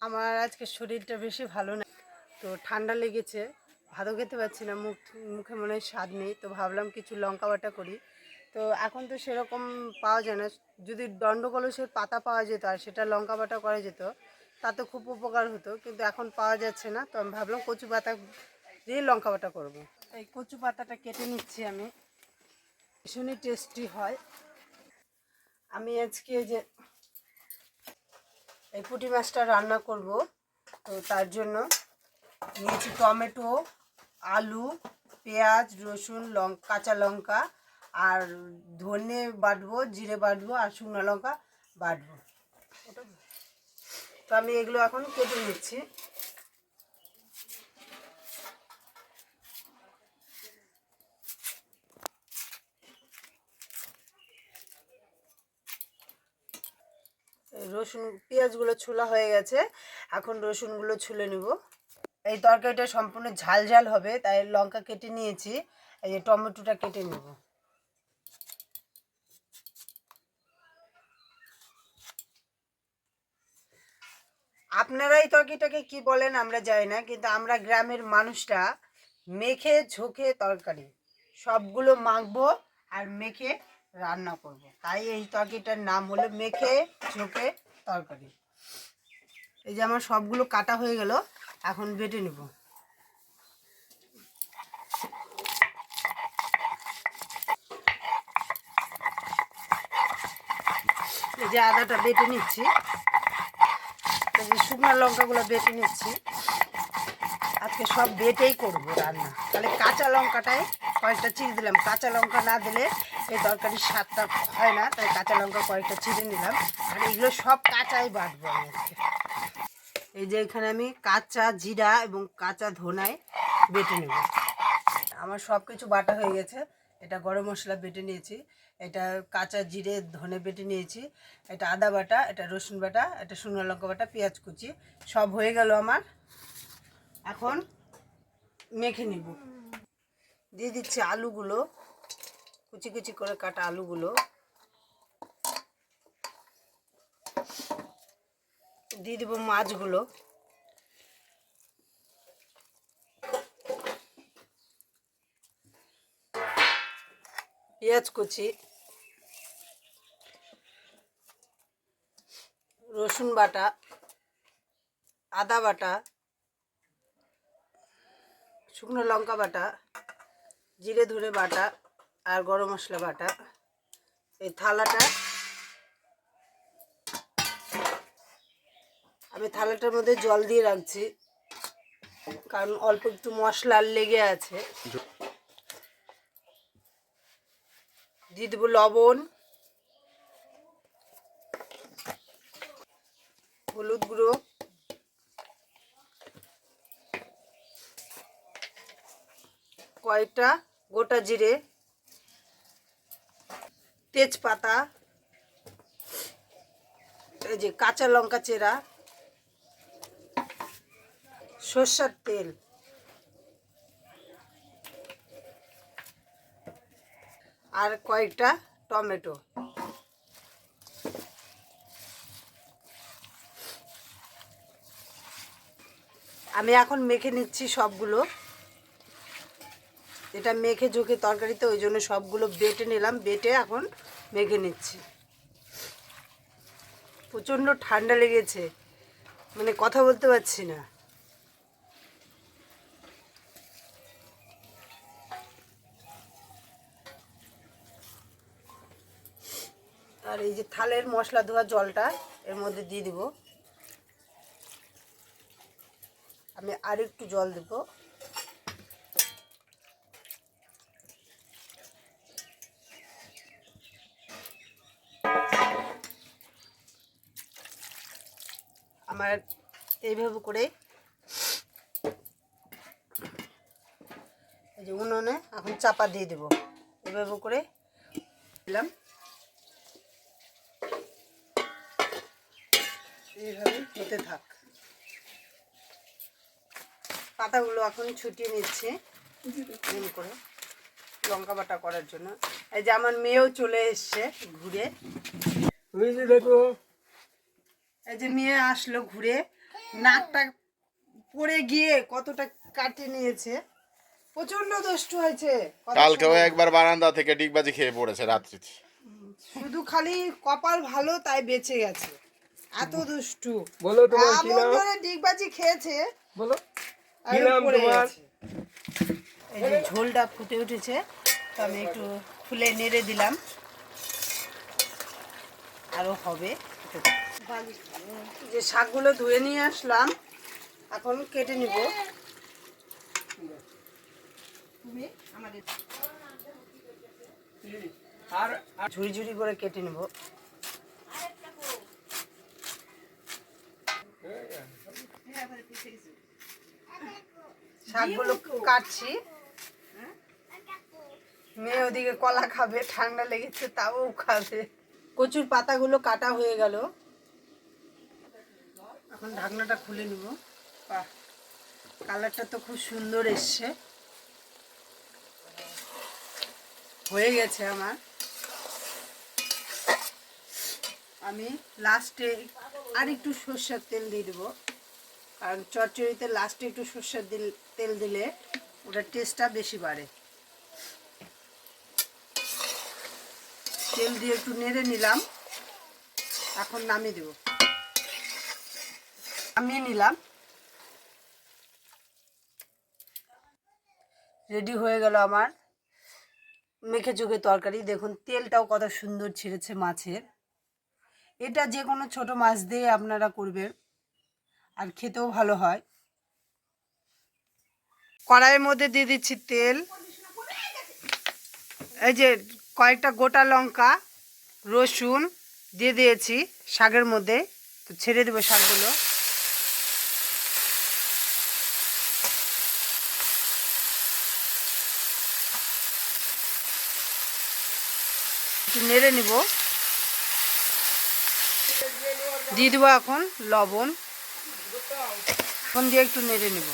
আমার আজকে শরীরটা বেশি ভালো না, তো ঠান্ডা লেগেছে, ভাতও খেতে পারছি না, মুখে মনে হয় স্বাদ নেই। তো ভাবলাম কিছু লঙ্কা বাটা করি। তো এখন তো সেরকম পাওয়া যায় না, যদি দণ্ডকলসের পাতা পাওয়া যেত আর সেটা লঙ্কা বাটা করা যেত তাতে খুব উপকার হতো, কিন্তু এখন পাওয়া যাচ্ছে না। তো আমি ভাবলাম কচু পাতা দিয়ে লঙ্কা বাটা করবো। এই কচু পাতাটা কেটে নিচ্ছি আমি, ভীষণই টেস্টি হয়। আমি আজকে যে এই পুঁটি মাছটা রান্না করব, তো তার জন্য নিয়েছি টমেটো, আলু, পেঁয়াজ, রসুন, কাঁচা লঙ্কা আর ধনে বাটবো, জিরে বাটবো আর শুকনো লঙ্কা বাটবো। তো আমি এগুলো এখন কেটে নিচ্ছি। রসুন পেঁয়াজগুলো ছোলা হয়ে গেছে, এখন রসুনগুলো ছুলে নেব। এই তরকারিটা সম্পূর্ণ ঝাল ঝাল হবে, তাই লঙ্কা কেটে নিয়েছি, এই যে টমেটোটা কেটে নেব। আপনারা এই তরকারিটাকে কি বলেন আমরা জানি না, কিন্তু আমরা গ্রামের মানুষরা মেখে ঝোঁকে তরকারি সবগুলো মাখবো আর মেখে রান্না করব, তাই এই তরকারিটার নাম হলো মেখে ঝোঁকে তরকারি। এই যে আমার সবগুলো কাটা হয়ে গেল, এখন বেটে নেব। এই যে আদাটা বেটে নিচ্ছি, এই যে শুকনো লঙ্কাগুলো বেটে নিচ্ছি। আজকে সব বেটেই করব রান্না, তাহলে কাঁচা লঙ্কাটাই কয়েকটা চিড়ে দিলাম, কাঁচা লঙ্কা না দিলে এই তরকারির স্বাদটা হয় না, তাই কাঁচা লঙ্কা কয়েকটা চিড়ে নিলাম। আর এগুলো সব কাঁচাই বাটবো আমি আজকে। এই যে এখানে আমি কাঁচা জিরা এবং কাঁচা ধনায় বেটে নেব। আমার সব কিছু বাটা হয়ে গেছে। এটা গরম মশলা বেটে নিয়েছি, এটা কাঁচা জিরে ধনে বেটে নিয়েছি, এটা আদা বাটা, এটা রসুন বাটা, এটা শুকনো লঙ্কা বাটা, পেঁয়াজ কুচি, সব হয়ে গেল আমার। এখন মেখে নিব। দিয়ে দিচ্ছি আলুগুলো, কুচি কুচি করে কাটা আলুগুলো দিয়ে দেবো, মাছগুলো পেঁয়াজ কুচি, রসুন বাটা, আদা বাটা, শুকনো লঙ্কা বাটা, জিরে ধরে বাটা আর গরম মশলা বাটা। এই থালাটা আমি থালাটার মধ্যে জল দিয়ে রাখছি, কারণ অল্প একটু মশলা লেগে আছে। দিয়ে দেবো লবণ, হলুদ গুঁড়ো, কয়েকটা গোটা জিরে, তেজপাতা, এই যে কাঁচা লঙ্কা চেরা, সরষের তেল আর কয়েকটা টমেটো। আমি এখন মেখে নিচ্ছি সবগুলো, এটা মেখে ঝুঁকে তরকারিতে, ওই জন্য সবগুলো বেটে নিলাম, বেটে এখন মেখে নিচ্ছি। প্রচণ্ড ঠান্ডা লেগেছে, মানে কথা বলতে পারছি না। আর এই যে থালের মশলা ধোয়া জলটা এর মধ্যে দিয়ে দিব, আমি আর একটু জল দেব। আমার এইভাবে করে এই যে উনুনে এখন চাপা দিয়ে দেব, এইভাবে করে দিলাম, এইভাবে হতে থাক। পাতাগুলো এখন ছুটিয়ে নিচ্ছে করে লঙ্কা বাটা করার জন্য। এই যে আমার মেয়েও চলে এসছে ঘুরে, এই যে মেয়ে আসলো ঘুরে, নাকটা পড়ে গিয়ে কতটা কাটে নিয়েছে, প্রচন্ড দুষ্টু হয়েছে। কালকেও একবার বারান্দা থেকে ডিগবাজি খেয়ে পড়েছে রাত্রিতে। শুধু খালি কপাল ভালো তাই বেঁচে গেছে, এত দুষ্টু। বলো তোমার কি এমন নাম? ধরে ডিগবাজি খেয়েছে, বলো আর কি নাম পড়ে তোমার? গেছে। এই যে ঝোলটা ফুটে উঠেছে, তো আমি একটু খুলে নেড়ে দিলাম, আরও হবে। যে শাকগুলো ধুয়ে নিয়ে আসলাম, এখন কেটে নিব। ঝুড়ি ঝুড়ি করে কেটে নেব। শাকগুলো কাটছি। মেয়ে ওদিকে কলা খাবে, ঠান্ডা লেগেছে তাও খাবে। কচুর পাতাগুলো কাটা হয়ে গেল, এখন ঢাকনাটা খুলে নিব। বাহ, কালারটা তো খুব সুন্দর এসছে, হয়ে গেছে আমার। আমি লাস্টে আর একটু সর্ষের তেল দিয়ে দেবো, কারণ চচ্চড়িতে লাস্টে একটু সর্ষের তেল দিলে ওটার টেস্টটা বেশি বাড়ে। তেল দিয়ে একটু নেড়ে নিলাম, এখন নামিয়ে দেব। নামিয়ে নিলাম, রেডি হয়ে গেল আমার মেখে চোখে তরকারি। দেখুন তেলটাও কত সুন্দর ছেড়েছে মাছের। এটা যে কোনো ছোট মাছ দিয়ে আপনারা করবেন, আর খেতেও ভালো হয়। কড়াইয়ের মধ্যে দিয়ে দিচ্ছি তেল, এই যে কয়েকটা গোটা লঙ্কা, রসুন দিয়ে দিয়েছি শাকের মধ্যে। তো ছেড়ে দেবো শাকগুলো। একটু নেড়ে নিব, দিয়ে দেবো এখন লবণ, এখন দিয়ে একটু নেড়ে নিব।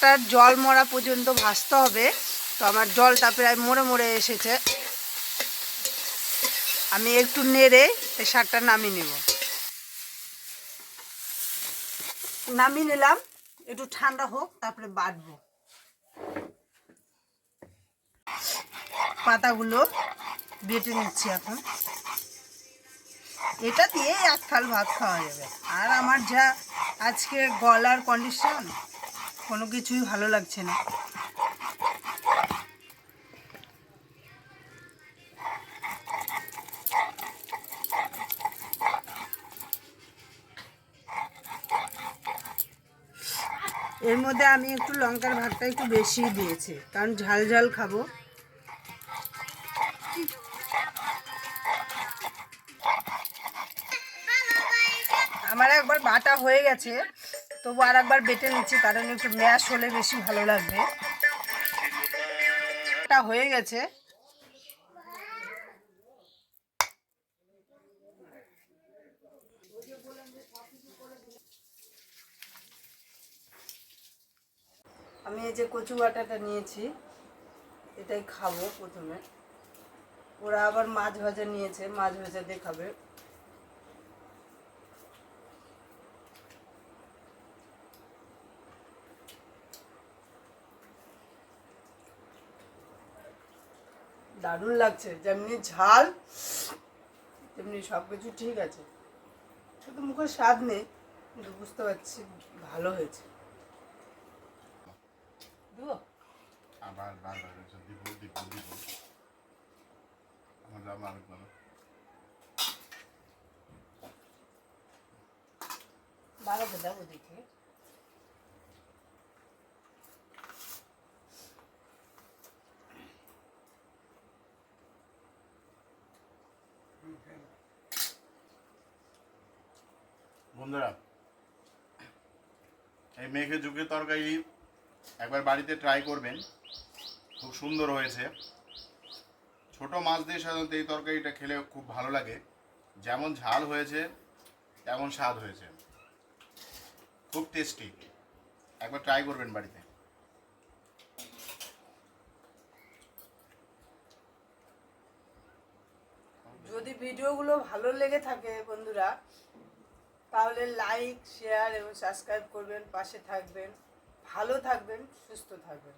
তার জল মরা পর্যন্ত ভাজতে হবে। তো আমার জলটা প্রায় মরে মরে এসেছে, আমি একটু নেড়ে এই শাকটা নামিয়ে নেব। নামিয়ে নিলাম, একটু ঠান্ডা হোক তারপরে বাটবো। পাতাগুলো বেটে নিচ্ছি এখন, এটা দিয়ে এক থাল ভাত খাওয়া যাবে। আর আমার যা আজকে গলার কন্ডিশন, কোনো কিছুই ভালো লাগছে না। এর মধ্যে আমি একটু লঙ্কার ভাগটা একটু বেশি দিয়েছি, কারণ ঝাল ঝাল খাবো। আমার একবার বাটা হয়ে গেছে, তবু আর একবার বেটে নিচ্ছি, কারণ একটু ম্যাশ হলে বেশি ভালো লাগবে। বাটা হয়ে গেছে, আমি এই যে কচু বাটাটা নিয়েছি, এটাই খাবো প্রথমে। ওরা আবার মাছ ভাজা নিয়েছে, মাছ ভাজা দিয়ে খাবে। দারুণ লাগছে, যেমনি ঝাল তেমনি সব কিছু ঠিক আছে, শুধু মুখের স্বাদ নেই, কিন্তু বুঝতে পারছি ভালো হয়েছে। দেবো আবার বারবার দিব দিব দিব আমার দাম আরেক ভালো। বাড়াতে দেবো দেখে। বন্ধুরা, এই মেঘে ঝুঁকে তরকারি একবার বাড়িতে ট্রাই করবেন, খুব সুন্দর হয়েছে। ছোট মাছ দিয়ে সাধারণত এই তরকারিটা খেলে খুব ভালো লাগে, যেমন ঝাল হয়েছে তেমন স্বাদ হয়েছে, খুব টেস্টি। একবার ট্রাই করবেন বাড়িতে। যদি ভিডিওগুলো ভালো লেগে থাকে বন্ধুরা, তাহলে লাইক শেয়ার এবং সাবস্ক্রাইব করবেন, পাশে থাকবেন, ভালো থাকবেন, সুস্থ থাকবেন।